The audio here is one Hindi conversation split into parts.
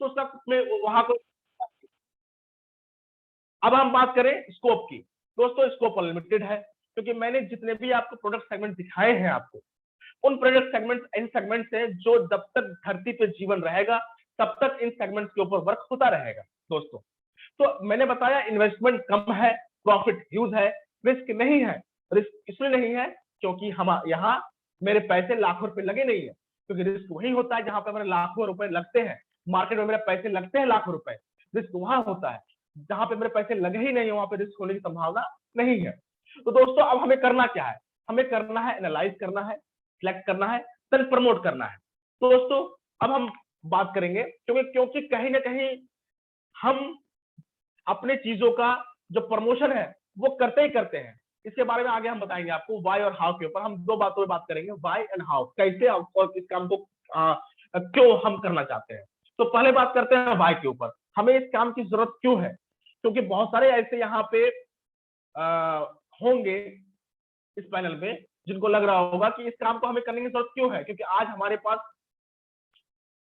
तो उसका में वहां को। अब हम बात करें स्कोप की। दोस्तों स्कोप अनलिमिटेड है, क्योंकि मैंने जितने भी आपको प्रोडक्ट सेगमेंट दिखाए हैं आपको, उन प्रोडक्ट सेगमेंट इन सेगमेंट से जो जब तक धरती पे जीवन रहेगा तब तक इन सेगमेंट्स के ऊपर वर्क होता रहेगा दोस्तों। तो मैंने बताया इन्वेस्टमेंट कम है, प्रॉफिट ह्यूज है, रिस्क नहीं है। रिस्क इसलिए नहीं है क्योंकि हम यहाँ मेरे पैसे लाखों रुपए लगे नहीं है, क्योंकि रिस्क वही होता है जहां पर मेरे लाखों रुपए लगते हैं, मार्केट में मेरे पैसे लगते हैं लाखों रुपए। रिस्क वहां होता है जहां पे मेरे पैसे लगे ही नहीं, वहां पे रिस्क होने की संभावना नहीं है। तो दोस्तों अब हमें करना क्या है? हमें करना है एनालाइज करना है, सिलेक्ट करना है, फिर प्रमोट करना है। तो दोस्तों अब हम बात करेंगे, क्योंकि कहीं ना कहीं हम अपने चीजों का जो प्रमोशन है वो करते ही करते हैं। इसके बारे में आगे हम बताएंगे आपको, वाई और हाउ के ऊपर हम दो बातों में बात करेंगे, वाई एंड हाउ, कैसे और इस काम को क्यों हम करना चाहते हैं। तो पहले बात करते हैं वाई के ऊपर, हमें इस काम की जरूरत क्यों है। क्योंकि बहुत सारे ऐसे यहाँ पे होंगे इस पैनल में जिनको लग रहा होगा कि इस काम को हमें करने की जरूरत क्यों है, क्योंकि आज हमारे पास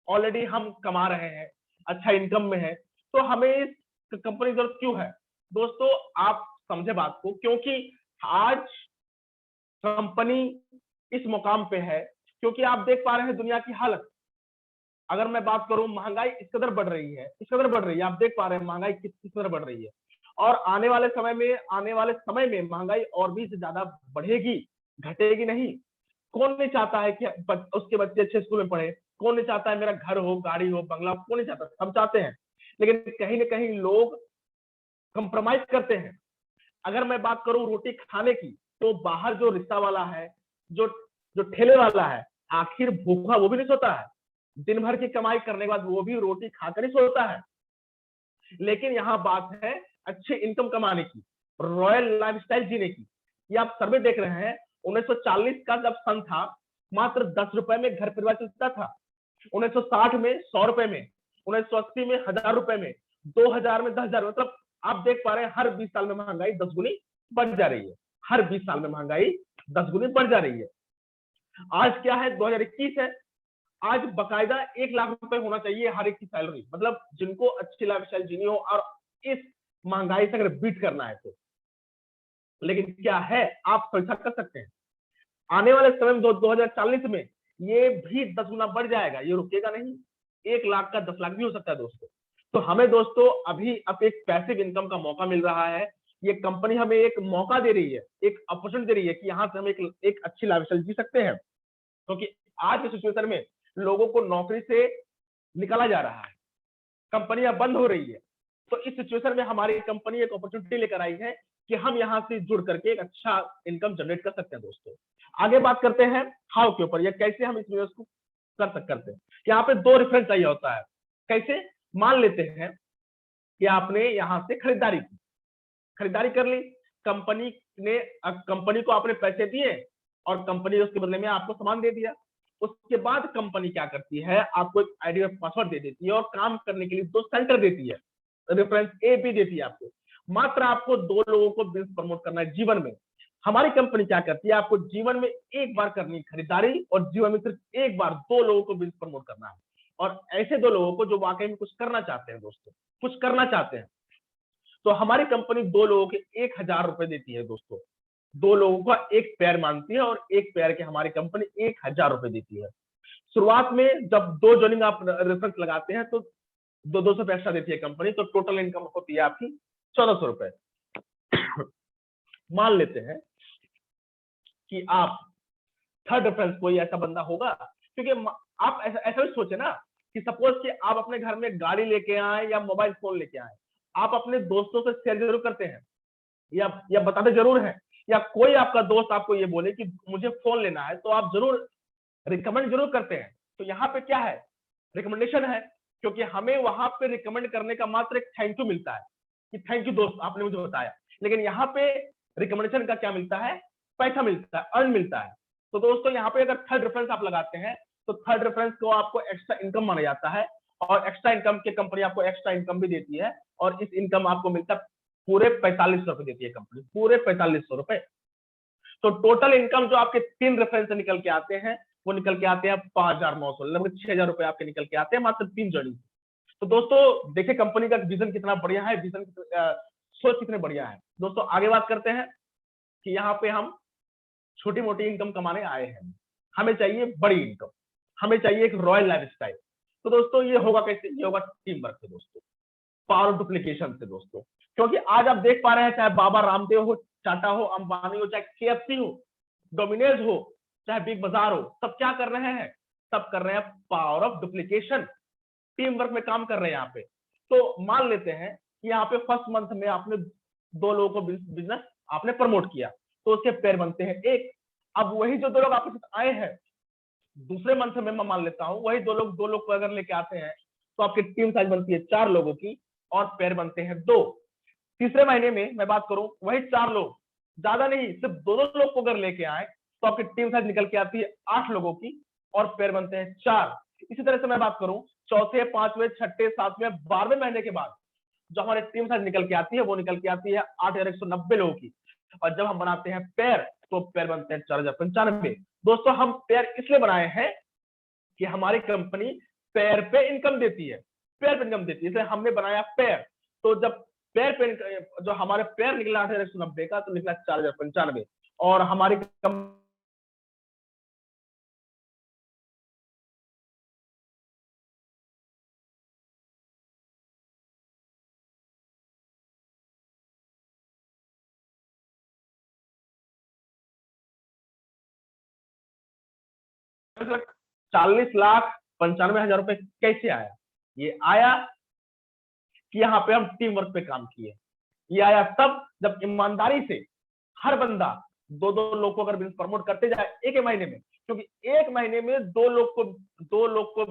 ऑलरेडी हम कमा रहे हैं, अच्छा इनकम में है, तो हमें इस कंपनी की जरूरत क्यों है। दोस्तों आप समझे बात को, क्योंकि आज कंपनी इस मुकाम पे है क्योंकि आप देख पा रहे हैं दुनिया की हालत। अगर मैं बात करूं, महंगाई इस कदर बढ़ रही है, इस कदर बढ़ रही है, आप देख पा रहे हैं महंगाई किस कदर बढ़ रही है, और आने वाले समय में महंगाई और भी ज्यादा बढ़ेगी, घटेगी नहीं। कौन नहीं चाहता है कि उसके बच्चे अच्छे स्कूल में पढ़े, कौन नहीं चाहता है मेरा घर हो, गाड़ी हो, बंगला, कौन नहीं चाहता, सब चाहते हैं। लेकिन कहीं ना कहीं लोग कंप्रोमाइज करते हैं। अगर मैं बात करूं रोटी खाने की, तो बाहर जो रिक्शा वाला है, जो जो ठेले वाला है, आखिर भूखा वो भी नहीं सोता है, दिन भर की कमाई करने के बाद वो भी रोटी खाकर ही सोता है। लेकिन यहाँ बात है अच्छे इनकम कमाने की, रॉयल लाइफस्टाइल जीने की। ये आप सर्वे देख रहे हैं, 1940 का जब सन था, मात्र 10 रुपए में घर परिवार चलता था, 1960 में 100 रुपए में, 1980 में 1000 रुपए में, 2000 में 10,000, मतलब आप देख पा रहे हैं हर 20 साल में महंगाई 10 गुनी बढ़ जा रही है, हर 20 साल में महंगाई 10 गुनी बढ़ जा रही है। आज क्या है, 2021 है, आज बकायदा 1 लाख रुपए होना चाहिए हर एक की सैलरी, मतलब जिनको अच्छी लाइफस्टाइल जीनी हो और इस महंगाई से अगर बीट करना है तो। लेकिन क्या है, आप कल्पना कर सकते हैं आने वाले समय में 2040 में ये भी 10 गुना बढ़ जाएगा, ये रुकेगा नहीं, 1 लाख का 10 लाख भी हो सकता है दोस्तों। तो हमें दोस्तों अभी अब एक पैसिव इनकम का मौका मिल रहा है, ये कंपनी हमें एक मौका दे रही है, एक अपॉर्चुनिटी दे रही है कि यहाँ से हम एक अच्छी लाइफस्टाइल जी सकते हैं। क्योंकि आज के सिचुएशन में लोगों को नौकरी से निकाला जा रहा है, कंपनियां बंद हो रही है, तो इस सिचुएशन में हमारी कंपनी एक अपॉर्चुनिटी लेकर आई है कि हम यहाँ से जुड़ करके एक अच्छा इनकम जनरेट कर सकते हैं दोस्तों। आगे बात करते हैं हाउ के ऊपर, या कैसे हम इस बिजनेस को कर सकते हैं। यहाँ पे 2 रेफरेंस चाहिए होता है। कैसे? मान लेते हैं कि आपने यहाँ से खरीदारी कर ली, कंपनी ने कंपनी को आपने पैसे दिए और कंपनी उसके बदले में आपको सामान दे दिया। उसके बाद कंपनी क्या करती है, आपको एक आईडी और पासवर्ड दे देती है और काम करने के लिए 2 सेंटर देती है, रेफरेंस ए बी देती है आपको। मात्र आपको 2 लोगों को बिजनेस प्रमोट करना है जीवन में। हमारी कंपनी क्या करती है, आपको जीवन में एक बार करनी है खरीदारी, और जीवन में सिर्फ एक बार 2 लोगों को बिजनेस प्रमोट करना है, और ऐसे 2 लोगों को जो वाकई में कुछ करना चाहते हैं दोस्तों, कुछ करना चाहते हैं। तो हमारी कंपनी 2 लोगों के 1000 रुपए देती है दोस्तों, 2 लोगों का एक पेयर मानती है, और एक पेयर के हमारी कंपनी 1000 रुपए देती है। शुरुआत में जब 2 जॉइनिंग आप रेफरेंस लगाते हैं तो 200 रुपए एक्स्ट्रा देती है कंपनी, तो टोटल इनकम होती है आपकी 1400 रुपए। मान लेते हैं कि आप थर्ड रेफरेंस कोई ऐसा बंदा होगा, क्योंकि आप ऐसा भी सोचे ना कि सपोज कि आप अपने घर में गाड़ी लेके आए या मोबाइल फोन लेके आए, आप अपने दोस्तों से शेयर जरूर करते हैं या बताते जरूर हैं, या कोई आपका दोस्त आपको ये बोले कि मुझे फोन लेना है, तो आप जरूर रिकमेंड जरूर करते हैं। तो यहाँ पे क्या है, रिकमेंडेशन है, क्योंकि हमें वहां पे रिकमेंड करने का मात्र एक थैंक यू मिलता है कि थैंक यू दोस्त आपने मुझे बताया। लेकिन यहाँ पे रिकमेंडेशन का क्या मिलता है, पैसा मिलता है, अर्न मिलता है। तो दोस्तों यहाँ पे अगर थर्ड रेफरेंस आप लगाते हैं तो थर्ड रेफरेंस को आपको एक्स्ट्रा इनकम माना जाता है, और एक्स्ट्रा इनकम की कंपनी आपको एक्स्ट्रा इनकम भी देती है, और इस इनकम आपको मिलता है पूरे 4500 रुपए देती है कंपनी, पूरे 4500 रुपए। तो टोटल इनकम जो आपके 3 रेफरेंस से निकल के आते हैं वो निकल के आते हैं 5900, लगभग 6000 रुपए आपके निकल के आते हैं मात्र 3 जॉइनिंग। तो दोस्तों देखिए कंपनी का विजन कितना बढ़िया है, विजन सोच कितने बढ़िया है। दोस्तों आगे बात करते हैं कि यहाँ पे हम छोटी मोटी इनकम कमाने आए हैं, हमें चाहिए बड़ी इनकम, हमें चाहिए एक रॉयल लाइफस्टाइल। तो दोस्तों ये होगा कैसे? ये होगा टीम वर्क से दोस्तों, पावर ऑफ डुप्लीकेशन से दोस्तों। क्योंकि आज आप देख पा रहे हैं, चाहे बाबा रामदेव हो, टाटा हो, अंबानी हो, चाहे केएफसी हो, डोमिनोज हो, चाहे बिग बाजार हो, सब क्या कर रहे हैं? सब कर रहे हैं power of duplication, team work में काम कर रहे हैं यहाँ पे। तो मान लेते हैं कि यहाँ पे फर्स्ट मंथ में आपने 2 लोगों को बिजनेस आपने प्रमोट किया, तो उसके पेयर बनते हैं 1। अब वही जो 2 लोग आपके साथ आए हैं, दूसरे मंथ में मैं मान लेता हूं वही 2 लोग को अगर लेके आते हैं, तो आपकी टीम साइज बनती है 4 लोगों की और पेयर बनते हैं 2। तीसरे महीने में मैं बात करूं, वही 4 लोग, ज्यादा नहीं, सिर्फ 2 लोग को अगर लेके आए, तो आपकी टीम साइज निकल के आती है 8 लोगों की और पेयर बनते हैं 4। इसी तरह से मैं बात करूं, चौथे, पांचवें, छठे, सातवें, 12वें महीने के बाद जो हमारी टीम साइज निकल के आती है, वो निकल के आती है 8,190 लोगों की। और जब हम बनाते हैं पेयर, तो पेयर बनते हैं 4,095। दोस्तों हम पेयर इसलिए बनाए हैं कि हमारी कंपनी पेयर पे इनकम देती है, पेयर पे इनकम देती है, इसलिए हमने बनाया पेयर। तो जब पेयर पे जो हमारे पेयर निकला 8,190 का, तो निकला 4,095। और हमारी मतलब 40,95,000 रुपए कैसे आया? ये आया कि यहाँ पे हम टीम वर्क पे काम किए। ये आया तब जब ईमानदारी से हर बंदा 2-2 लोग को अगर बिजनेस प्रमोट करते जाए एक महीने में, क्योंकि एक महीने में 2 लोग को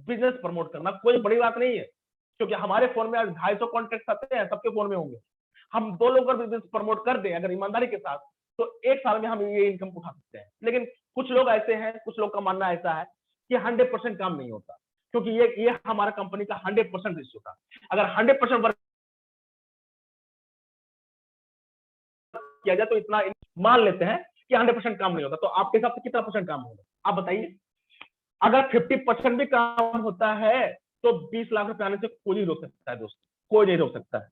बिजनेस प्रमोट करना कोई बड़ी बात नहीं है। क्योंकि हमारे फोन में आज 250 कॉन्टेक्ट आते हैं, सबके फोन में होंगे। हम 2 लोग अगर बिजनेस प्रमोट कर दें अगर ईमानदारी के साथ, तो एक साल में हम ये इनकम उठा सकते हैं। लेकिन कुछ लोग ऐसे हैं, कुछ लोग का मानना ऐसा है कि 100% काम नहीं होता, क्योंकि ये हमारा कंपनी का 100% रेशियो था। अगर 100% वर्क किया जाए तो इतना, मान लेते हैं कि 100% काम नहीं होता, तो आपके हिसाब से कितना परसेंट काम होगा आप बताइए? अगर 50% भी काम होता है, तो 20 लाख रुपए आने से कोई नहीं रोक सकता है दोस्तों, कोई नहीं रोक सकता है।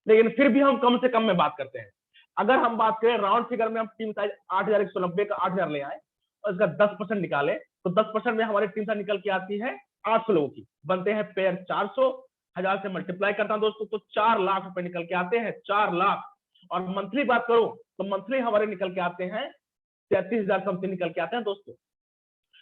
लेकिन फिर भी हम कम से कम में बात करते हैं। अगर हम बात करें राउंड फिगर में, हम टीम साइज 8,190 का 8,000 ले आए और इसका 10% निकाले, तो 10% में हमारी टीम साइज निकल के आती है 800 लोगों की, बनते हैं पेयर 400। 1000 से मल्टीप्लाई करता हूं दोस्तों, तो 4 लाख रुपए निकल के आते हैं, 4 लाख। और मंथली बात करूं तो मंथली हमारे निकल के आते हैं 33,000 समथिंग निकल के आते हैं दोस्तों।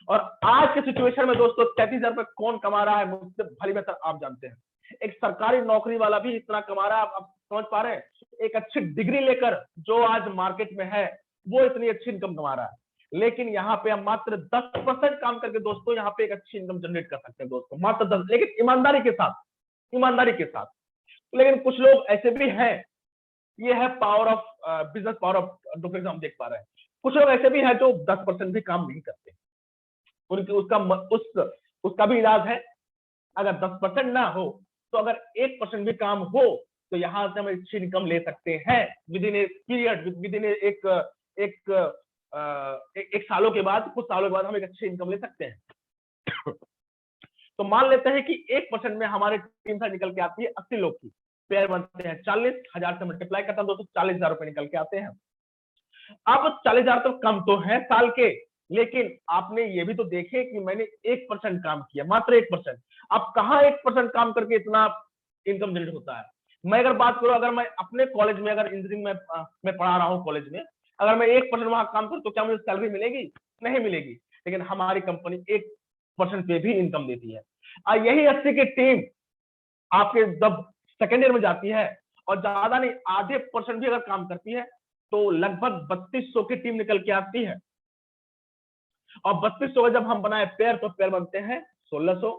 और आज के सिचुएशन में दोस्तों 33,000 रुपए कौन कमा रहा है मुझसे भली बेहतर आप जानते हैं। एक सरकारी नौकरी वाला भी इतना कमा रहा है, आप समझ पा रहे हैं? एक अच्छी डिग्री लेकर जो आज मार्केट में है, वो इतनी अच्छी इनकम कमा रहा है। लेकिन यहाँ पे हम मात्र 10% काम करके दोस्तों यहाँ पे एक अच्छी इनकम जनरेट कर सकते हैं दोस्तों, मात्र 10, लेकिन ईमानदारी के साथ, ईमानदारी के साथ। लेकिन कुछ लोग ऐसे भी हैं, ये है power of business, power of duplication हम देख पा रहे हैं। कुछ लोग ऐसे भी हैं जो 10% भी काम नहीं करते, उनकी उसका भी इलाज है। अगर 10% ना हो, तो अगर 1% भी काम हो, तो यहां से हम अच्छी इनकम ले सकते हैं with in a period, with in एक एक, एक सालों के बाद, कुछ सालों के बाद हम एक अच्छी इनकम ले सकते हैं। तो मान लेते हैं कि 1% में हमारे टीम से निकल के आती है 80 लोग की, पेयर बनते हैं 40,000 से मल्टीप्लाई करता हूं दोस्तों, 40,000 रुपए निकल के आते हैं। अब 40,000 तो कम तो है साल के, लेकिन आपने ये भी तो देखे कि मैंने 1% काम किया, मात्र 1%। अब कहाँ 1% काम करके इतना इनकम जनरेट होता है? मैं अगर बात करूं, अगर मैं अपने कॉलेज में, अगर इंजीनियरिंग में मैं पढ़ा रहा हूँ कॉलेज में, अगर मैं 1% वहां काम करूं, तो क्या मुझे सैलरी मिलेगी? नहीं मिलेगी। लेकिन हमारी कंपनी 1% पे भी इनकम देती है। यही 80 की टीम आपके जब सेकेंड ईयर में जाती है, और ज्यादा नहीं, आधे % भी अगर काम करती है, तो लगभग 3200 की टीम निकल के आती है। और 3200 जब हम बनाए पेयर, तो पेयर बनते हैं 1600।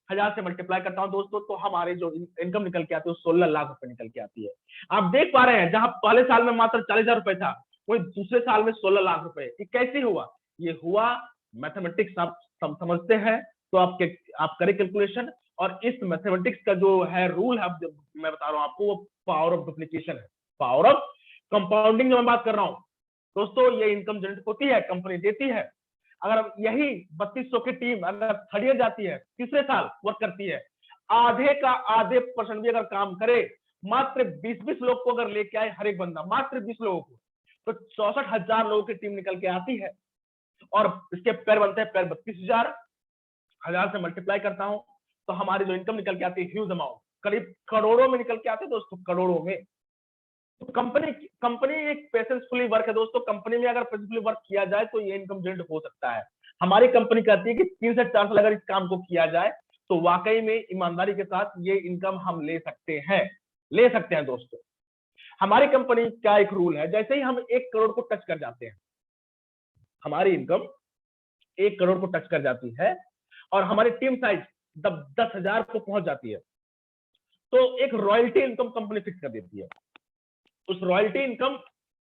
1000 से मल्टीप्लाई करता हूं दोस्तों, तो हमारे जो इनकम निकल के आती है 16 लाख रुपए निकल के आती है। आप देख पा रहे हैं, जहां पहले साल में मात्र 40,000 रुपए था, वही दूसरे साल में 16 लाख रुपए। ये कैसे हुआ? ये हुआ मैथमेटिक्स, आप समझते हैं तो आप करें कैलकुलेशन। और इस मैथमेटिक्स का जो है रूल है, मैं बता रहा हूं आपको, वो पावर ऑफ डुप्लीकेशन है, पावर ऑफ कंपाउंडिंग जो मैं बात कर रहा हूं दोस्तों। ये इनकम जनरेट होती है, कंपनी देती है। अगर यही 3200 की टीम अगर थर्ड ईयर जाती है, तीसरे साल वर्क करती है, आधे का आधे परसेंट भी अगर काम करे, मात्र 20-20 लोग को अगर लेके आए हर एक बंदा, मात्र 20 लोगों को, तो 64,000 लोगों की टीम निकल के आती है। और इसके पैर बनते हैं पैर 32,000, 1000 से मल्टीप्लाई करता हूं तो हमारी जो इनकम निकल के आती है ह्यूज अमाउंट, करीब करोड़ों में निकल के आते हैं दोस्तों, करोड़ों में। तो कंपनी एक पेशेंसफुली वर्क है दोस्तों। कंपनी में अगर पेशेंसफुली वर्क किया जाए तो ये इनकम जनरेट हो सकता है। हमारी कंपनी कहती है कि 3 से 4 साल अगर इस काम को किया जाए तो वाकई में ईमानदारी के साथ ये इनकम हम ले सकते हैं दोस्तों। हमारी कंपनी का एक रूल है, जैसे ही हम 1 करोड़ को टच कर जाते हैं, हमारी इनकम 1 करोड़ को टच कर जाती है और हमारी टीम साइज 10,000 को पहुंच जाती है, तो एक रॉयल्टी इनकम कंपनी फिक्स कर देती है। उस रॉयल्टी इनकम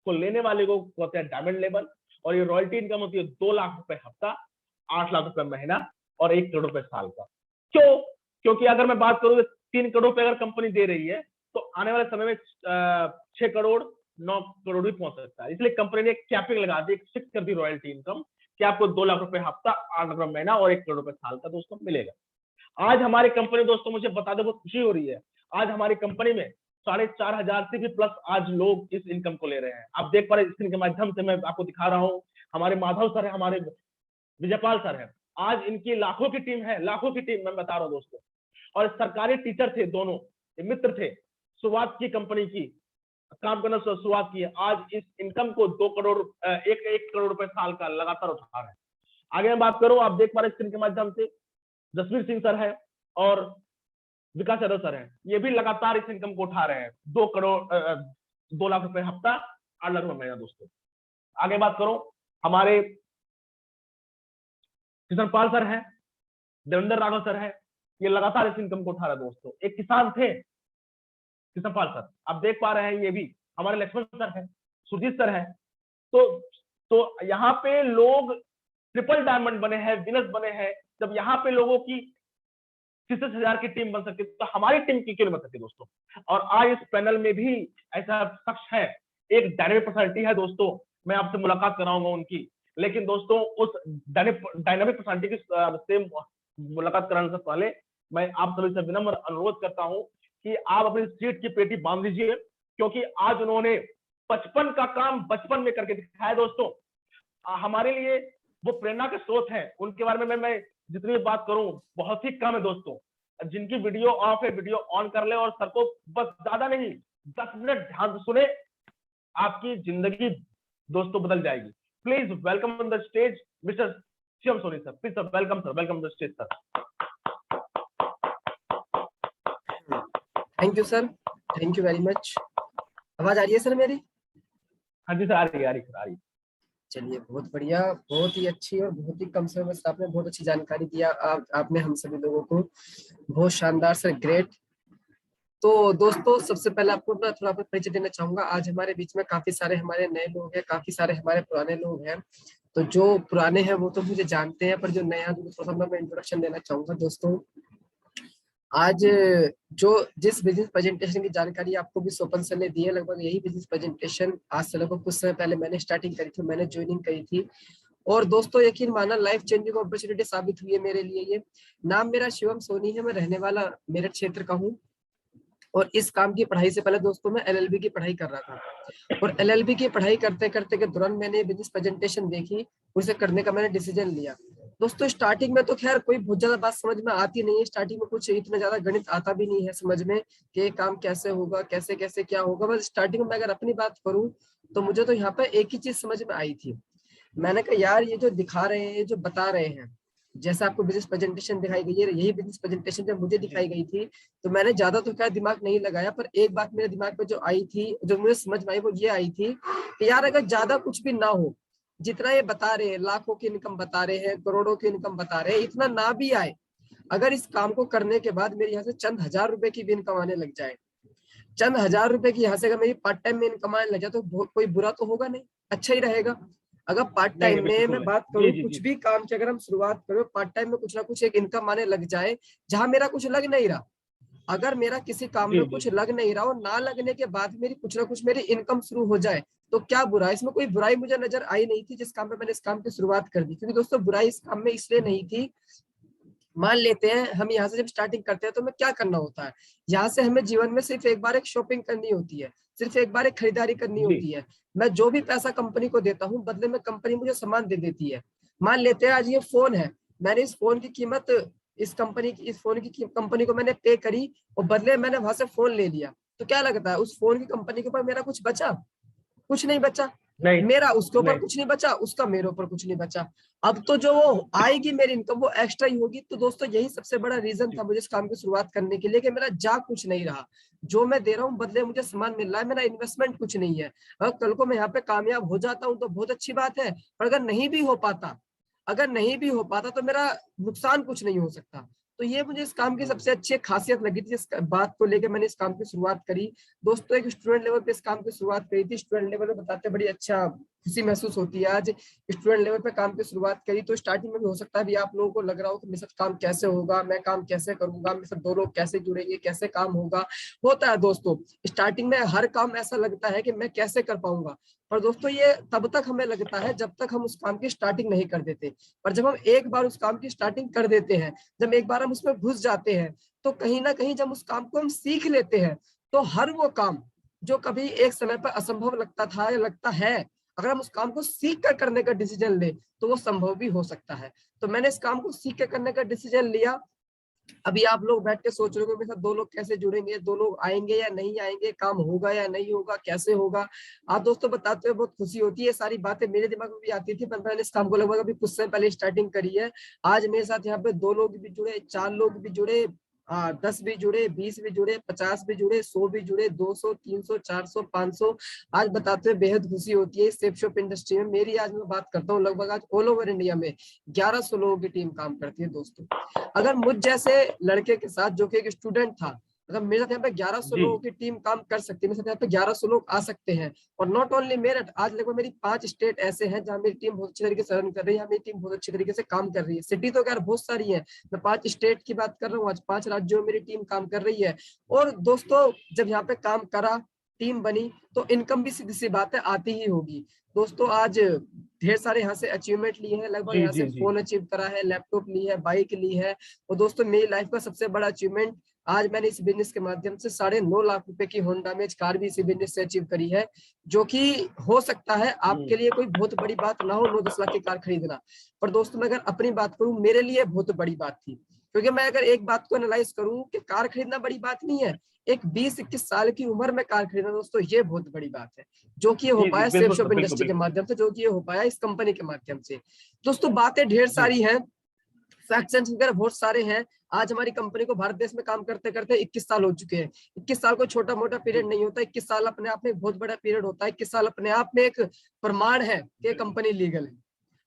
को लेने वाले को कहते हैं डायमंड लेवल, और ये रॉयल्टी इनकम होती है 2 लाख रुपए हफ्ता, 8 लाख रुपए महीना और 1 करोड़ रुपए साल का। क्यों? क्योंकि अगर मैं बात करूं 3 करोड़ रुपए अगर कंपनी दे रही है तो आने वाले समय में 6 करोड़ 9 करोड़ भी पहुंच सकता है। इसलिए कंपनी ने एक कैपिंग लगा दी, फिक्स कर दी रॉयल्टी इनकम कि आपको 2 लाख रुपए हफ्ता, 8 लाख रुपए महीना और 1 करोड़ रुपए साल का दोस्तों मिलेगा। आज हमारी कंपनी दोस्तों, मुझे बता दो बहुत खुशी हो रही है, आज हमारी कंपनी में 4,500 से भी प्लस आज लोग इस इनकम को ले रहे हैं। आप देख पा रहे स्क्रीन के माध्यम से मैं आपको दिखा रहा हूँ, हमारे माधव सर है, हमारे विजयपाल सर है, आज इनकी लाखों की टीम है, लाखों की टीम मैं बता रहा हूँ दोस्तों। और सरकारी टीचर थे, दोनों मित्र थे, शुरुआत की कंपनी की, काम करना शुरुआत की है, आज इस इनकम को 2 करोड़ 1 करोड़ रुपए साल का लगातार उठा रहे हैं। आगे मैं बात करूं, आप देख पा रहे स्क्रीन के माध्यम से जसवीर सिंह सर है और विकास यादव सर है, ये भी लगातार इस इनकम को उठा रहे हैं, 2 लाख रुपए हफ्ता, 8 लाख रुपए महीना दोस्तों। आगे बात करो, हमारे किशनपाल सर है, देवेंद्र राघव सर है, ये लगातार इस इनकम को उठा रहे हैं दोस्तों। एक किसान थे किशनपाल सर, आप देख पा रहे हैं, ये भी हमारे लक्ष्मण सर है, सुजीत सर है। तो यहाँ पे लोग ट्रिपल डायमंड बने हैं, विनर्स बने हैं। जब यहाँ पे लोगों की 30,000 की टीम बन सकती है तो हमारी टीम की क्यों नहीं बन सकती दोस्तों। और आज इस पैनल में भी ऐसा शख्स है, एक डायनेमिक पर्सनालिटी है दोस्तों, मैं आपसे मुलाकात कराऊंगा उनकी। लेकिन दोस्तों उस डायनेमिक पर्सनालिटी से मुलाकात कराने से पहले मैं आप सभी से विनम्र अनुरोध करता हूं कि आप अपनी सीट की पेटी बांध लीजिए, क्योंकि आज उन्होंने 55 का काम बचपन में करके दिखाया दोस्तों। हमारे लिए वो प्रेरणा के स्रोत हैं, उनके बारे में मैं जितनी भी बात करूं बहुत ही कम है दोस्तों। जिनकी वीडियो ऑफ है, वीडियो ऑन कर ले और सर को बस ज्यादा नहीं 10 मिनट ध्यान से सुने, आपकी जिंदगी दोस्तों बदल जाएगी। Please welcome on the stage mister Shivam Soni sir, please sir, welcome sir, welcome the stage sir. Thank you sir, thank you very much. आवाज आ रही है सर मेरी? हाँ जी सर, आ रही है। चलिए, बहुत बढ़िया, बहुत ही अच्छी और बहुत ही कम समय में आपने बहुत अच्छी जानकारी दिया आपने हम सभी लोगों को, बहुत शानदार सर, ग्रेट। तो दोस्तों सबसे पहले आपको ना थोड़ा परिचय देना चाहूंगा। आज हमारे बीच में काफी सारे हमारे नए लोग हैं, काफी सारे हमारे पुराने लोग हैं। तो जो पुराने हैं वो तो मुझे जानते हैं, पर जो नया थोड़ा सा मैं इंट्रोडक्शन देना चाहूंगा दोस्तों। आज जो जिस बिजनेस प्रेजेंटेशन की जानकारी आपको भी स्वपन सर ने दी है, लगभग यही बिजनेस प्रेजेंटेशन आज से लगभग कुछ समय पहले मैंने स्टार्टिंग करी थी, मैंने ज्वाइनिंग करी थी। और दोस्तों यकीन माना लाइफ चेंजिंग अपॉर्चुनिटी साबित हुई है मेरे लिए। ये नाम मेरा शिवम सोनी है, मैं रहने वाला मेरठ क्षेत्र का हूँ। और इस काम की पढ़ाई से पहले दोस्तों मैं LLB की पढ़ाई कर रहा था, और LLB की पढ़ाई करते करते के दौरान मैंने बिजनेस प्रेजेंटेशन देखी, उसे करने का मैंने डिसीजन लिया। दोस्तों स्टार्टिंग में तो खैर कोई बहुत ज्यादा बात समझ में आती नहीं है, स्टार्टिंग में कुछ इतना ज्यादा गणित आता भी नहीं है समझ में कि ये काम कैसे होगा, कैसे कैसे क्या होगा। बस स्टार्टिंग में अगर अपनी बात करूं तो मुझे तो यहाँ पे एक ही चीज समझ में आई थी। मैंने कहा यार ये जो दिखा रहे हैं, जो बता रहे हैं, जैसा आपको बिजनेस प्रेजेंटेशन दिखाई गई है, यही बिजनेस प्रेजेंटेशन जब मुझे दिखाई गई थी तो मैंने ज्यादा तो क्या दिमाग नहीं लगाया, पर एक बात मेरे दिमाग में जो आई थी, जो मुझे समझ में आई, वो ये आई थी कि यार अगर ज्यादा कुछ भी ना हो, जितना ये बता रहे हैं, लाखों की इनकम बता रहे हैं, करोड़ों की इनकम बता रहे हैं, इतना ना भी आए, अगर इस काम को करने के बाद मेरे यहाँ से चंद हजार रुपए की भी इनकम आने लग जाए, चंद हजार रुपए की यहाँ से अगर मेरी पार्ट टाइम में इनकम आने लग जाए, तो कोई बुरा तो होगा नहीं, अच्छा ही रहेगा। अगर पार्ट टाइम में मैं बात करूं, कुछ भी काम की अगर हम शुरुआत करें, पार्ट टाइम में कुछ ना कुछ एक इनकम आने लग जाए, जहां मेरा कुछ लग नहीं रहा, अगर मेरा किसी काम में कुछ लग नहीं रहा और ना लगने के बाद मेरी कुछ ना कुछ मेरी इनकम शुरू हो जाए, तो क्या बुरा? इसमें कोई बुराई मुझे नजर आई नहीं थी जिस काम में मैंने इस काम की शुरुआत कर दी। क्योंकि दोस्तों बुराई इस काम में इसलिए नहीं थी, मान लेते हैं हम यहाँ से जब स्टार्टिंग करते हैं तो हमें क्या करना होता है, यहाँ से हमें जीवन में सिर्फ एक बार एक शॉपिंग करनी होती है, सिर्फ एक बार एक खरीदारी करनी जी होती है। मैं जो भी पैसा कंपनी को देता हूँ बदले में कंपनी मुझे सामान दे देती है। मान लेते हैं आज ये फोन है, मैंने इस फोन की कीमत इस फोन की कंपनी को मैंने पे करी और बदले में मैंने वहां से फोन ले लिया, तो क्या लगता है उस फोन की कंपनी के ऊपर मेरा कुछ बचा? कुछ नहीं बचा। नहीं मेरा उसके ऊपर नहीं। कुछ नहीं बचा, उसका मेरे ऊपर कुछ नहीं बचा। अब तो जो वो आएगी मेरी इनकम वो एक्स्ट्रा ही होगी। तो दोस्तों यही सबसे बड़ा रीजन था मुझे इस काम की शुरुआत करने के लिए कि मेरा जा कुछ नहीं रहा, जो मैं दे रहा हूँ बदले मुझे सामान मिल रहा है, मेरा इन्वेस्टमेंट कुछ नहीं है। अगर कल को मैं यहाँ पे कामयाब हो जाता हूँ तो बहुत अच्छी बात है, पर अगर नहीं भी हो पाता तो मेरा नुकसान कुछ नहीं हो सकता। तो ये मुझे इस काम की सबसे अच्छी खासियत लगी थी, इस बात को लेकर मैंने इस काम की शुरुआत करी। दोस्तों एक स्टूडेंट लेवल पे इस काम की शुरुआत करी थी, स्टूडेंट लेवल पे बताते बड़ी अच्छा खुशी महसूस होती है। आज स्टूडेंट लेवल पे काम की शुरुआत करी तो स्टार्टिंग में भी हो सकता है भी आप लोगों को लग रहा हो कि मेरे साथ काम कैसे होगा, मैं काम कैसे करूंगा, मेरे साथ दो लोग कैसे जुड़ेंगे, कैसे काम होगा। होता है दोस्तों, स्टार्टिंग में हर काम ऐसा लगता है कि मैं कैसे कर पाऊंगा, पर दोस्तों ये तब तक हमें लगता है जब तक हम उस काम की स्टार्टिंग नहीं कर देते। पर जब हम एक बार उस काम की स्टार्टिंग कर देते हैं, जब एक बार हम उसमें घुस जाते हैं, तो कहीं ना कहीं जब उस काम को हम सीख लेते हैं तो हर वो काम जो कभी एक समय पर असंभव लगता था या लगता है, अगर हम उस काम को सीख कर करने का डिसीजन ले तो वो संभव भी हो सकता है। तो मैंने इस काम को सीख कर करने का डिसीजन लिया। अभी आप लोग बैठ के सोच रहे हो मेरे साथ दो लोग कैसे जुड़ेंगे, दो लोग आएंगे या नहीं आएंगे, काम होगा या नहीं होगा, कैसे होगा। आप दोस्तों बताते हुए बहुत खुशी होती है, सारी बातें मेरे दिमाग में भी आती थी, पर मैंने इस काम को लगभग अभी कुछ समय पहले स्टार्टिंग करी है। आज मेरे साथ यहाँ पे दो लोग भी जुड़े, चार लोग भी जुड़े, 10 भी जुड़े, 20 भी जुड़े, 50 भी जुड़े, 100 भी जुड़े, 200, 300, 400, 500। आज बताते हुए बेहद खुशी होती है। सेफ शॉप इंडस्ट्री में मेरी आज मैं बात करता हूँ लगभग आज ऑल ओवर इंडिया में 1100 लोगों की टीम काम करती है दोस्तों। अगर मुझ जैसे लड़के के साथ जो कि एक स्टूडेंट था, अगर मेरे साथ यहाँ पे 1100 जी लोगों की टीम काम कर सकती है, मेरे साथ यहाँ पे 1100 लोग आ सकते हैं। और नॉट ओनली मेरठ, आज लगभग मेरी 5 स्टेट ऐसे हैं जहाँ मेरी टीम बहुत अच्छी तरीके से रन कर रही है, मेरी टीम बहुत अच्छी तरीके से काम कर रही है। सिटी तो यार बहुत सारी है, मैं 5 स्टेट की बात कर रहा हूँ, आज 5 राज्यों में मेरी टीम काम कर रही है। और दोस्तों जब यहाँ पे काम करा, टीम बनी, तो इनकम भी सीधी सी बात है आती ही होगी। दोस्तों आज ढेर सारे यहाँ से अचीवमेंट लिए हैं, लगभग जी यहाँ जी से जी। फोन अचीव करा है, लैपटॉप ली है, बाइक ली है। और दोस्तों मेरी लाइफ का सबसे बड़ा अचीवमेंट, आज मैंने इस बिजनेस के माध्यम से 9.5 लाख रुपए की होंडा में कार भी इसी बिजनेस से अचीव करी है। जो कि हो सकता है आपके लिए कोई बहुत बड़ी बात ना हो 9-10 लाख की कार खरीदना, पर दोस्तों मैं अगर अपनी बात करूं मेरे लिए बहुत बड़ी बात थी। क्योंकि मैं अगर एक बात को एनालाइज करूं कि कार खरीदना बड़ी बात नहीं है, एक 20-21 साल की उम्र में कार खरीदना दोस्तों ये बहुत बड़ी बात है। जो कि ये हो जी जी पाया सेफ बिल्कुल शॉप बिल्कुल इंडस्ट्री के बिल्कुल। माध्यम से, जो कि ये हो पाया इस कंपनी के माध्यम से। दोस्तों बातें ढेर जी सारी हैं, फैक्ट्स एंड फिगर बहुत सारे हैं। आज हमारी कंपनी को भारत देश में काम करते करते 21 साल हो चुके हैं। 21 साल कोई छोटा मोटा पीरियड जी नहीं होता, 21 साल अपने आप में एक बहुत बड़ा पीरियड होता है। 21 साल अपने आप में एक प्रमाण है कि बिल्कुल। कंपनी लीगल है।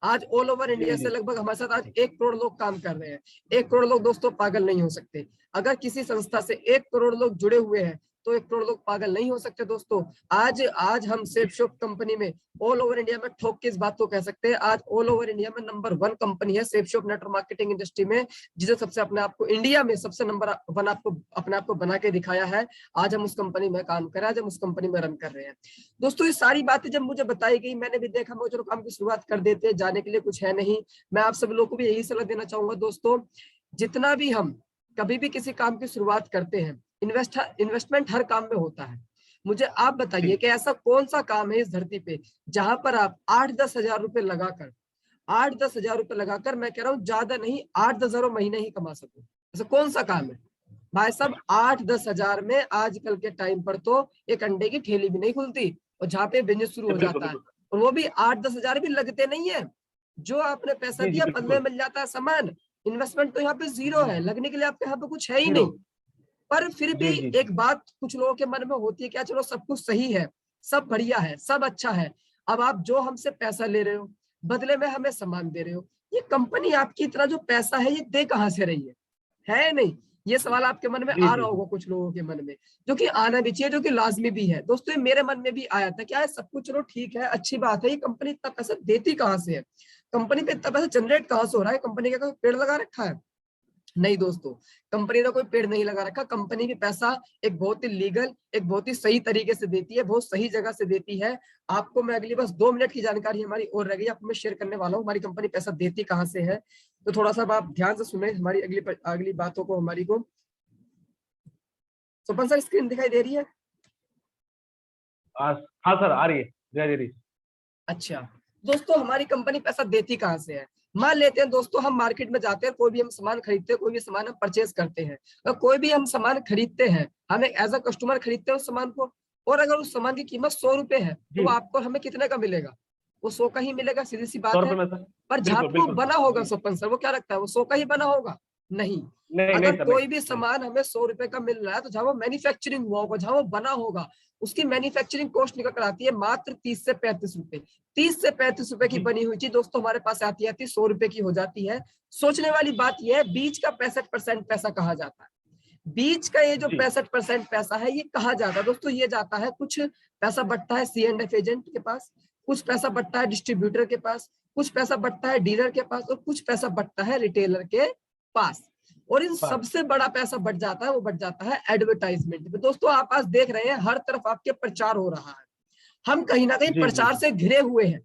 आज ऑल ओवर जी इंडिया से जी लगभग हमारे साथ आज 1 करोड़ लोग काम कर रहे हैं। 1 करोड़ लोग दोस्तों पागल नहीं हो सकते। अगर किसी संस्था से 1 करोड़ लोग जुड़े हुए हैं तो 1 करोड़ लोग पागल नहीं हो सकते दोस्तों। आज आज हम सेफ शॉप कंपनी में ऑल ओवर इंडिया में ठोक के इस बात को कह सकते हैं, आज ऑल ओवर इंडिया में नंबर 1 कंपनी है safe shop network marketing industry में, जिसे सबसे अपने आप को इंडिया में सबसे नंबर 1 आपको अपने आप को बना के दिखाया है। आज हम उस कंपनी में काम कर रहे हैं, आज हम उस कंपनी में रन कर रहे हैं। दोस्तों ये सारी बातें जब मुझे बताई गई, मैंने भी देखा मैं चलो काम की शुरुआत कर देते हैं, जाने के लिए कुछ है नहीं। मैं आप सब लोगों को भी यही सलाह देना चाहूंगा दोस्तों, जितना भी हम कभी भी किसी काम की शुरुआत करते हैं, इन्वेस्टमेंट हर काम में होता है। मुझे आप बताइए जी कि ऐसा कौन सा काम है इस धरती पे जहां पर आप 8-10 हजार रुपए लगाकर 8-10 हजार रुपए लगाकर, मैं कह रहा हूँ ज्यादा नहीं, 8-10 हजार महीने ही कमा सको। ऐसा कौन सा काम है भाई साहब? 8-10 हजार में आजकल के टाइम पर तो एक अंडे की ठेली भी नहीं खुलती, और जहाँ पे बिजनेस शुरू हो बिल्कुल जाता है। बिल्कुल। और वो भी 8-10 हजार भी लगते नहीं है, जो आपने पैसा जी जी दिया बदले में बिल्कुल। मिल जाता है सामान। इन्वेस्टमेंट तो यहाँ पे जीरो है, लगने के लिए आपके यहाँ पे कुछ है ही जीरो। नहीं। पर फिर भी जी जी जी। एक बात कुछ लोगों के मन में होती है, क्या चलो सब कुछ सही है, सब बढ़िया है, सब अच्छा है, अब आप जो हमसे पैसा ले रहे हो बदले में हमें सामान दे रहे हो, ये कंपनी आपकी इतना जो पैसा है ये दे कहाँ से रही है नहीं? ये सवाल आपके मन में जी आ जी रहा जी। होगा कुछ लोगों के मन में, जो कि आना भी चाहिए, जो कि लाजमी भी है। दोस्तों ये मेरे मन में भी आया था, क्या है सब कुछ चलो ठीक है, अच्छी बात है, ये कंपनी इतना पैसा देती कहाँ से है, कंपनी पे इतना पैसा जनरेट कहाँ से हो रहा है, कंपनी का कोई पेड़ लगा रखा है? नहीं दोस्तों, कंपनी ने कोई पेड़ नहीं लगा रखा। कंपनी भी पैसा एक बहुत ही लीगल, एक बहुत ही सही तरीके से देती है, बहुत सही जगह से देती है। आपको मैं अगली बस 2 मिनट की जानकारी हमारी और रह गई, आपको मैं शेयर करने वाला हूँ हमारी कंपनी पैसा देती कहाँ से है। तो थोड़ा सा आप ध्यान से सुने हमारी अगली बातों को हमारी को। स्वपन सर स्क्रीन दिखाई दे रही है? हाँ सर, आ रही है, जय जय रही। अच्छा दोस्तों, हमारी कंपनी पैसा देती कहाँ से है? मान लेते हैं दोस्तों, हम मार्केट में जाते हैं, कोई भी हम सामान खरीदते हैं, कोई भी सामान हम परचेज करते हैं, और कोई भी हम सामान खरीदते हैं, हम एक एज अ कस्टमर खरीदते हैं उस सामान को, और अगर उस सामान की कीमत 100 रुपए है तो जी, वो आपको हमें कितने का मिलेगा? वो 100 का ही मिलेगा, सीधी सी 100 बात है। रुपए में सर। पर जहां बिल्कुल पे वो बिल्कुल बना सर होगा जी। स्वपन सर, वो क्या रखता है? वो 100 का ही बना होगा? नहीं। नहीं नहीं अगर सर, नहीं कोई भी नहीं। सामान हमें 100 रुपए का मिल रहा है, तो जहां वो मैन्युफैक्चरिंग हुआ होगा, जहां वो बना होगा, उसकी मैन्युफैक्चरिंग कॉस्ट निकल कर आती है मात्र 30 से 35 रुपए। 30 से 35 रुपए की जी बनी हुई चीज दोस्तों हमारे पास आती आती 100 रुपए की हो जाती है। सोचने वाली बात यह है, बीच का 65% पैसा कहा जाता है। बीच का ये जो जी 65% पैसा है, ये कहा जाता है दोस्तों, ये जाता है, कुछ पैसा बटता है C&F एजेंट के पास, कुछ पैसा बटता है डिस्ट्रीब्यूटर के पास, कुछ पैसा बटता है डीलर के पास, और कुछ पैसा बटता है रिटेलर के पास। और इन बस सबसे बड़ा पैसा बट जाता है, वो बट जाता है एडवर्टाइजमेंट में। दोस्तों आप आज देख रहे हैं हर तरफ आपके प्रचार हो रहा है, हम कहीं ना कहीं जी जी प्रचार जी से घिरे हुए हैं।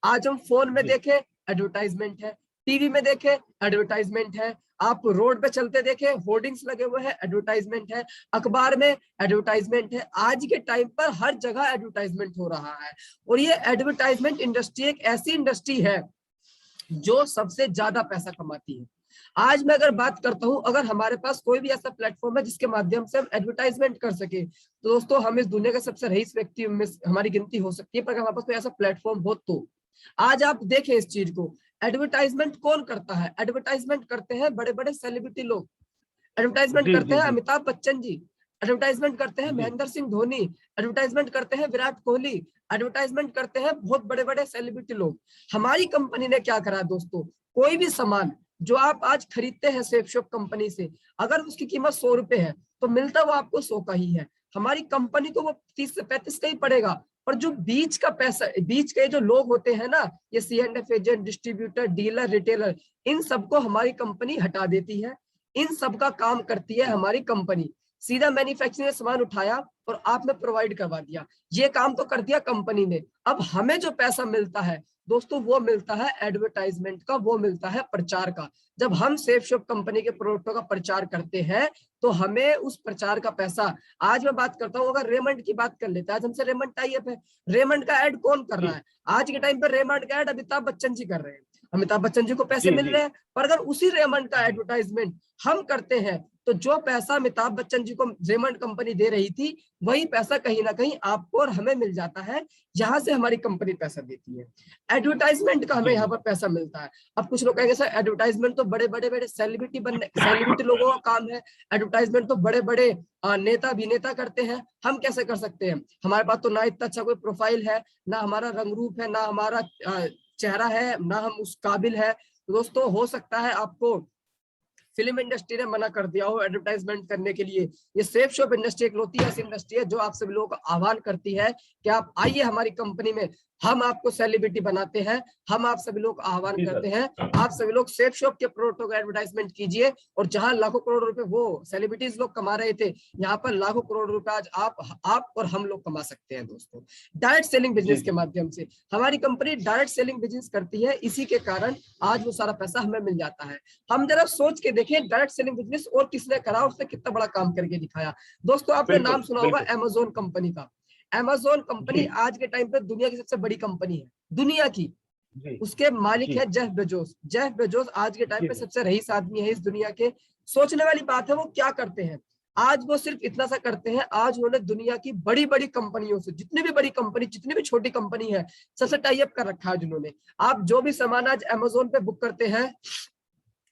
आज हम फोन में जी देखें, एडवर्टाइजमेंट है, टीवी में देखें, एडवर्टाइजमेंट है, आप रोड पे चलते देखें, होर्डिंग्स लगे हुए हैं, एडवर्टाइजमेंट है, अखबार में एडवर्टाइजमेंट है। आज के टाइम पर हर जगह एडवर्टाइजमेंट हो रहा है। और ये एडवर्टाइजमेंट इंडस्ट्री एक ऐसी इंडस्ट्री है जो सबसे ज्यादा पैसा कमाती है। आज मैं अगर बात करता हूं, अगर हमारे पास कोई भी ऐसा प्लेटफॉर्म है जिसके माध्यम से हम एडवर्टाइजमेंट कर सके, तो दोस्तों हम इस दुनिया के सबसे रईस व्यक्ति में हमारी गिनती हो सकती है। पर अगर हमारे पास कोई ऐसा प्लेटफॉर्म हो तो आज आप देखें इस चीज को, एडवर्टाइजमेंट कौन करता है? एडवर्टाइजमेंट करते हैं बड़े बड़े सेलिब्रिटी लोग, एडवर्टाइजमेंट जी करते जी हैं जी अमिताभ बच्चन जी, एडवर्टाइजमेंट करते हैं जी महेंद्र सिंह धोनी, एडवर्टाइजमेंट करते हैं विराट कोहली, एडवर्टाइजमेंट करते हैं बहुत बड़े बड़े सेलिब्रिटी लोग। हमारी कंपनी ने क्या करा दोस्तों, कोई भी सामान जो आप आज खरीदते हैं सेफ शॉप कंपनी से, अगर उसकी कीमत 100 रुपए है तो मिलता वो आपको 100 का ही है। हमारी कंपनी को वो 30 से 35 का ही पड़ेगा। पर जो बीच का पैसा, बीच के जो लोग होते हैं ना, ये C&F agent, distributor, dealer, retailer, इन सबको हमारी कंपनी हटा देती है। इन सब का काम करती है हमारी कंपनी। सीधा मैन्युफैक्चरिंग सामान उठाया और आपने प्रोवाइड करवा दिया, ये काम तो कर दिया कंपनी ने। अब हमें जो पैसा मिलता है दोस्तों, वो मिलता है एडवर्टाइजमेंट का, वो मिलता है प्रचार का। जब हम सेफ शॉप कंपनी के प्रोडक्टों का प्रचार करते हैं तो हमें उस प्रचार का पैसा, आज मैं बात करता हूँ, अगर रेमंड की बात कर लेते हैं, आज हमसे रेमंड टाई अप है, रेमंड का एड कौन कर रहा जी है? आज के टाइम पे रेमंड का एड अमिताभ बच्चन जी कर रहे हैं, अमिताभ बच्चन जी को पैसे जी मिल जी रहे हैं। पर अगर उसी रेमंड का जी एडवर्टाइजमेंट हम करते हैं, तो जो पैसा अमिताभ बच्चन जी को रेमंड कंपनी दे रही थी, वही पैसा कहीं ना कहीं आपको और हमें मिल जाता है। यहाँ से हमारी कंपनी पैसा देती है, एडवर्टाइजमेंट का हमें जी यहाँ जी पर पैसा मिलता है। अब कुछ लोग कहेंगे सर एडवर्टाइजमेंट तो बड़े बड़े बड़े सेलिब्रिटी लोगों का काम है, एडवर्टाइजमेंट तो बड़े बड़े नेता अभिनेता करते हैं, हम कैसे कर सकते हैं? हमारे पास तो ना इतना अच्छा कोई प्रोफाइल है, ना हमारा रंग रूप है, ना हमारा चेहरा है, ना हम उस काबिल है। दोस्तों हो सकता है आपको फिल्म इंडस्ट्री ने मना कर दिया हो एडवर्टाइजमेंट करने के लिए। ये सेफ शॉप इंडस्ट्री एक लौती ऐसी इंडस्ट्री है जो आप सभी लोगों का आह्वान करती है कि आप आइए हमारी कंपनी में, हम आपको सेलिब्रिटी बनाते हैं। हम आप सभी लोग आह्वान जी करते सर हैं, आप सभी लोग सेफ शॉप के प्रोडक्टों का एडवर्टाइजमेंट कीजिए, और जहां लाखों करोड़ रुपए वो सेलिब्रिटीज लोग कमा रहे थे, यहाँ पर लाखों करोड़ रुपए आज आप और हम लोग कमा सकते हैं दोस्तों, डायरेक्ट सेलिंग जी बिजनेस के जी माध्यम से। हमारी कंपनी डायरेक्ट सेलिंग बिजनेस करती है, इसी के कारण आज वो सारा पैसा हमें मिल जाता है। हम जरा सोच के देखें डायरेक्ट सेलिंग बिजनेस और किसने करा, उसने कितना बड़ा काम करके दिखाया। दोस्तों आपने नाम बिल्कुल सुना होगा बिल्कुल अमेजोन कंपनी का। अमेजोन कंपनी जी आज के टाइम पे दुनिया की सबसे बड़ी कंपनी है, दुनिया की। जी उसके मालिक जी है जेफ बेजोस। जेफ बेजोस आज के टाइम जी पे सर सबसे रईस आदमी है इस दुनिया के। सोचने वाली बात है वो क्या करते हैं। आज वो सिर्फ इतना सा करते हैं, आज उन्होंने दुनिया की बड़ी बड़ी कंपनियों से, जितनी भी बड़ी कंपनी, जितनी भी छोटी कंपनी है, सबसे टाई अप कर रखा है जिन्होंने। आप जो भी सामान आज अमेजोन पे बुक करते हैं,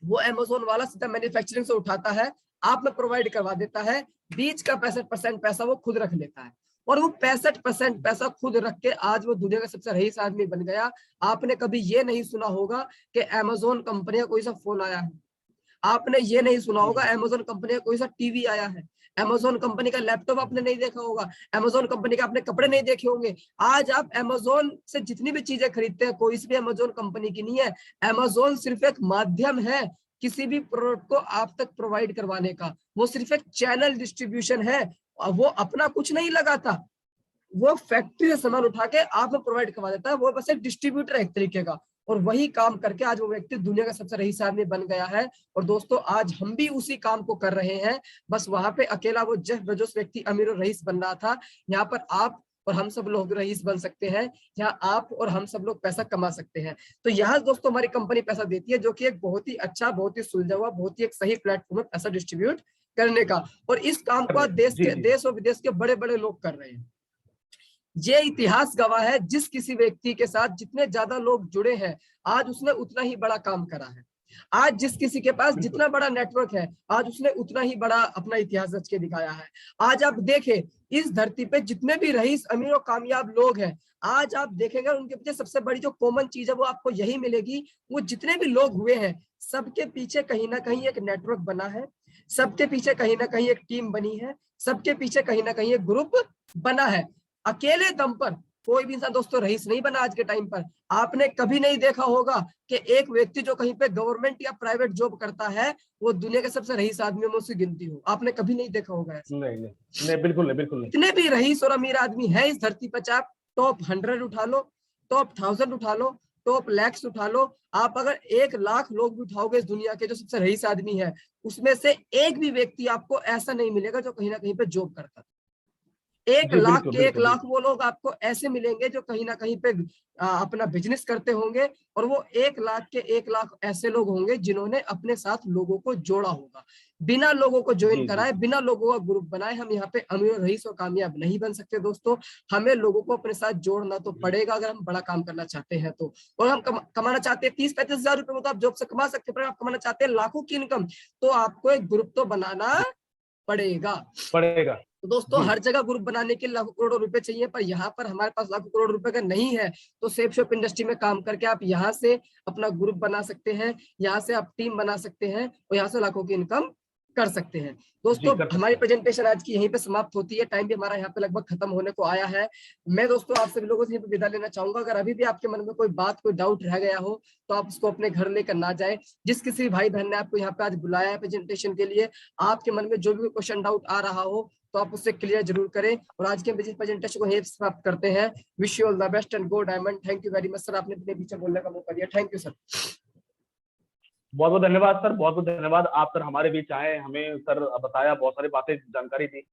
वो अमेजोन वाला सीधा मैन्युफैक्चरिंग से उठाता है, आप में प्रोवाइड करवा देता है। बीच का 65% पैसा वो खुद रख लेता है, और वो 65% पैसा खुद रख के आज वो दुनिया का सबसे रईस आदमी बन गया। आपने कभी ये नहीं सुना होगा कि अमेजोन कंपनी का कोई सा फोन आया है, आपने ये नहीं सुना जी होगा अमेजोन कंपनी का कोई सा टीवी आया है, अमेजोन कंपनी का लैपटॉप आपने नहीं देखा होगा, अमेजोन कंपनी के आपने कपड़े नहीं देखे होंगे। आज आप अमेजोन से जितनी भी चीजें खरीदते हैं, कोई सी भी अमेजोन कंपनी की नहीं है। अमेजोन सिर्फ एक माध्यम है किसी भी प्रोडक्ट को आप तक प्रोवाइड करवाने का। वो सिर्फ एक चैनल डिस्ट्रीब्यूशन है, वो अपना कुछ नहीं लगाता, वो फैक्ट्री से सामान उठा के आपको प्रोवाइड करवा देता है। वो बस एक डिस्ट्रीब्यूटर है एक तरीके का, और वही काम करके आज वो व्यक्ति दुनिया का सबसे रईस आदमी बन गया है। और दोस्तों आज हम भी उसी काम को कर रहे हैं, बस वहां पे अकेला वो जेफ बेजोस व्यक्ति अमीर और रईस बन रहा था, यहाँ पर आप और हम सब लोग रईस बन सकते हैं, यहाँ आप और हम सब लोग पैसा कमा सकते हैं। तो यहाँ दोस्तों हमारी कंपनी पैसा देती है, जो कि एक बहुत ही अच्छा, बहुत ही सुलझा हुआ, बहुत ही एक सही प्लेटफॉर्म है पैसा डिस्ट्रीब्यूट करने का। और इस काम को आज जी, जी। देश और विदेश के बड़े बड़े लोग कर रहे हैं। ये इतिहास गवाह है, जिस किसी व्यक्ति के साथ जितने ज्यादा लोग जुड़े हैं, आज उसने उतना ही बड़ा काम करा है। आज जिस किसी के पास जितना बड़ा नेटवर्क है, आज उसने उतना ही बड़ा अपना इतिहास रच के दिखाया है। आज आप देखें इस धरती पे जितने भी रईस, अमीर और कामयाब लोग हैं, आज आप देखेंगे उनके पीछे सबसे बड़ी जो कॉमन चीज है वो आपको यही मिलेगी। वो जितने भी लोग हुए हैं, सबके पीछे कहीं ना कहीं एक नेटवर्क बना है, सबके पीछे कहीं ना कहीं एक टीम बनी है, सबके पीछे कहीं ना कहीं एक ग्रुप बना है। अकेले दम पर कोई भी इंसान दोस्तों रईस नहीं बना आज के टाइम पर। आपने कभी नहीं देखा होगा कि एक व्यक्ति जो कहीं पे गवर्नमेंट या प्राइवेट जॉब करता है, वो दुनिया के सबसे रईस आदमियों में उसकी गिनती हो। आपने कभी नहीं देखा होगा ऐसा। नहीं, नहीं, नहीं, बिल्कुल नहीं, बिल्कुल नहीं। इतने भी रईस और अमीर आदमी है इस धरती पर, चाहे आप टॉप 100 उठा लो, टॉप 1000 उठा लो, टॉप लैक्स उठा लो, आप अगर 1 लाख लोग भी उठाओगे इस दुनिया के जो सबसे रईस आदमी है, उसमें से एक भी व्यक्ति आपको ऐसा नहीं मिलेगा जो कहीं ना कहीं पे जॉब करता। एक जी, लाख बिल्कुल, के 1 बिल्कुल, लाख बिल्कुल। वो लोग आपको ऐसे मिलेंगे जो कहीं ना कहीं पे अपना बिजनेस करते होंगे, और वो 1 लाख के 1 लाख ऐसे लोग होंगे जिन्होंने अपने साथ लोगों को जोड़ा होगा। बिना लोगों को ज्वाइन जी, जी। कराए, बिना लोगों का ग्रुप बनाए हम यहाँ पे अमीर, रईस और कामयाब नहीं बन सकते दोस्तों। हमें लोगों को अपने साथ जोड़ना तो पड़ेगा अगर हम बड़ा काम करना चाहते हैं तो। और हम कमाना चाहते हैं 30-35 हजार रुपए, तो आप जॉब से कमा सकते हैं, पर आप कमाना चाहते हैं लाखों की इनकम, तो आपको एक ग्रुप तो बनाना पड़ेगा। पड़ेगा। तो दोस्तों जी। हर जगह ग्रुप बनाने के लाखों करोड़ों रुपए चाहिए, पर यहाँ पर हमारे पास लाखों करोड़ रुपए का नहीं है। तो सेफ शॉप इंडस्ट्री में काम करके आप यहाँ से अपना ग्रुप बना सकते हैं, यहाँ से आप टीम बना सकते हैं, और यहाँ से लाखों की इनकम कर सकते हैं। जी, दोस्तों कर सकते हमारी हैं। प्रेजेंटेशन आज की यहीं पे समाप्त होती है, टाइम भी हमारा यहाँ पे लगभग खत्म होने को आया है। मैं दोस्तों आप सभी लोगों से यहीं पे विदा लेना चाहूंगा। अगर अभी भी आपके मन में कोई बात, कोई डाउट रह गया हो, तो आप उसको अपने घर लेकर ना जाए। जिस किसी भाई बहन ने आपको यहाँ पे आज बुलाया है प्रेजेंटेशन के लिए, आपके मन में जो भी क्वेश्चन डाउट आ रहा हो, तो आप उससे क्लियर जरूर करें। और आज के बिजनेस प्रेजेंटेशन को यहीं समाप्त करते हैं। Wish you all the best and go diamond. Thank you very much sir, आपने अपने पीछे बोलने का मौका दिया। Thank you sir. बहुत बहुत धन्यवाद सर, बहुत बहुत धन्यवाद। आप सर हमारे बीच आए, हमें सर बताया, बहुत सारी बातें, जानकारी दी।